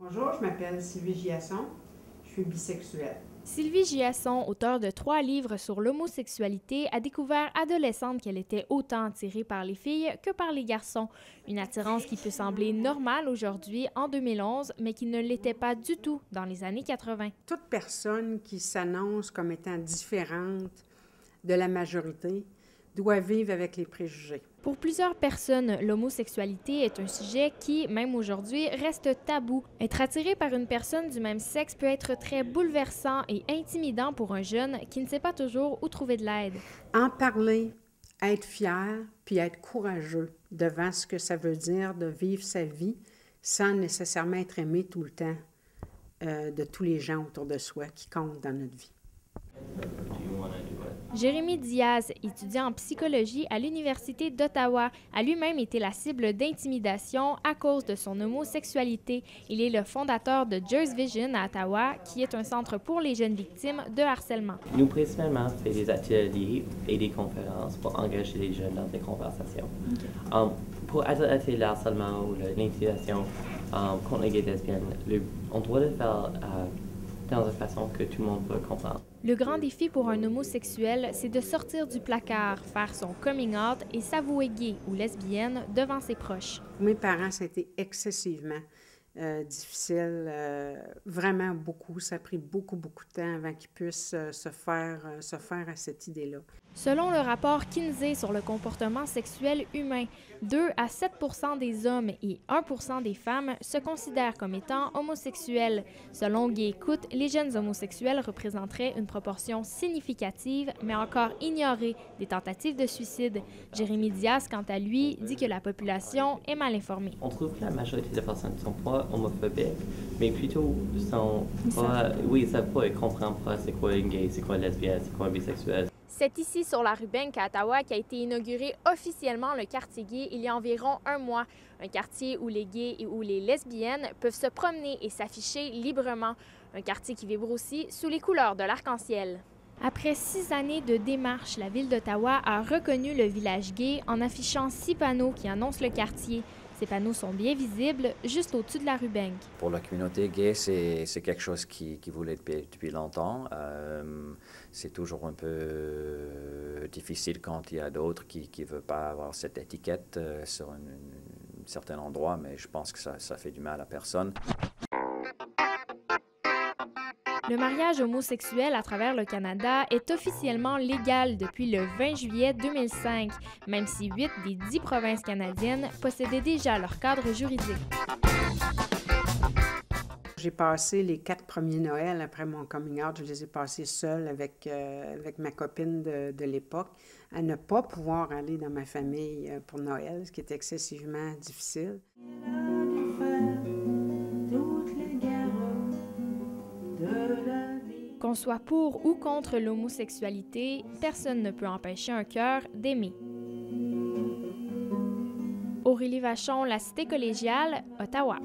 Bonjour, je m'appelle Sylvie Giasson, je suis bisexuelle. Sylvie Giasson, auteure de 3 livres sur l'homosexualité, a découvert adolescente qu'elle était autant attirée par les filles que par les garçons. Une attirance qui peut sembler normale aujourd'hui, en 2011, mais qui ne l'était pas du tout dans les années 80. Toute personne qui s'annonce comme étant différente de la majorité doit vivre avec les préjugés. Pour plusieurs personnes, l'homosexualité est un sujet qui, même aujourd'hui, reste tabou. Être attiré par une personne du même sexe peut être très bouleversant et intimidant pour un jeune qui ne sait pas toujours où trouver de l'aide. En parler, être fier, puis être courageux devant ce que ça veut dire de vivre sa vie sans nécessairement être aimé tout le temps de tous les gens autour de soi qui comptent dans notre vie. Jérémy Diaz, étudiant en psychologie à l'Université d'Ottawa, a lui-même été la cible d'intimidation à cause de son homosexualité. Il est le fondateur de Joyce Vision à Ottawa, qui est un centre pour les jeunes victimes de harcèlement. Nous, principalement, fait des ateliers et des conférences pour engager les jeunes dans des conversations. Pour arrêter le harcèlement ou l'intimidation contre les gays et lesbiennes, on doit le faire dans une façon que tout le monde peut comprendre. Le grand défi pour un homosexuel, c'est de sortir du placard, faire son coming out et s'avouer gay ou lesbienne devant ses proches. Pour mes parents, ça a été excessivement difficile, vraiment beaucoup. Ça a pris beaucoup de temps avant qu'ils puissent se faire à cette idée-là. Selon le rapport Kinsey sur le comportement sexuel humain, 2 à 7 des hommes et 1 des femmes se considèrent comme étant homosexuels. Selon Gay Écoute, les jeunes homosexuels représenteraient une proportion significative, mais encore ignorée, des tentatives de suicide. Jérémy Diaz, quant à lui, dit que la population est mal informée. On trouve que la majorité des personnes ne sont pas homophobiques, mais plutôt sont pas, ils savent pas, ils comprennent pas c'est quoi une gay, c'est quoi une lesbienne, c'est quoi un bisexuel. C'est ici, sur la rue Bank à Ottawa, qu'a été inauguré officiellement le quartier gay il y a environ un mois. Un quartier où les gays et où les lesbiennes peuvent se promener et s'afficher librement. Un quartier qui vibre aussi sous les couleurs de l'arc-en-ciel. Après 6 années de démarche, la Ville d'Ottawa a reconnu le village gay en affichant 6 panneaux qui annoncent le quartier. Ces panneaux sont bien visibles, juste au-dessus de la rue Bank. Pour la communauté gay, c'est quelque chose qui voulait depuis longtemps. C'est toujours un peu difficile quand il y a d'autres qui ne veulent pas avoir cette étiquette sur un certain endroit, mais je pense que ça fait du mal à personne. Le mariage homosexuel à travers le Canada est officiellement légal depuis le 20 juillet 2005, même si 8 des 10 provinces canadiennes possédaient déjà leur cadre juridique. J'ai passé les 4 premiers Noëls après mon coming out, je les ai passés seule avec ma copine de l'époque, à ne pas pouvoir aller dans ma famille pour Noël, ce qui était excessivement difficile. Qu'on soit pour ou contre l'homosexualité, personne ne peut empêcher un cœur d'aimer. Aurélie Vachon, La Cité collégiale, Ottawa.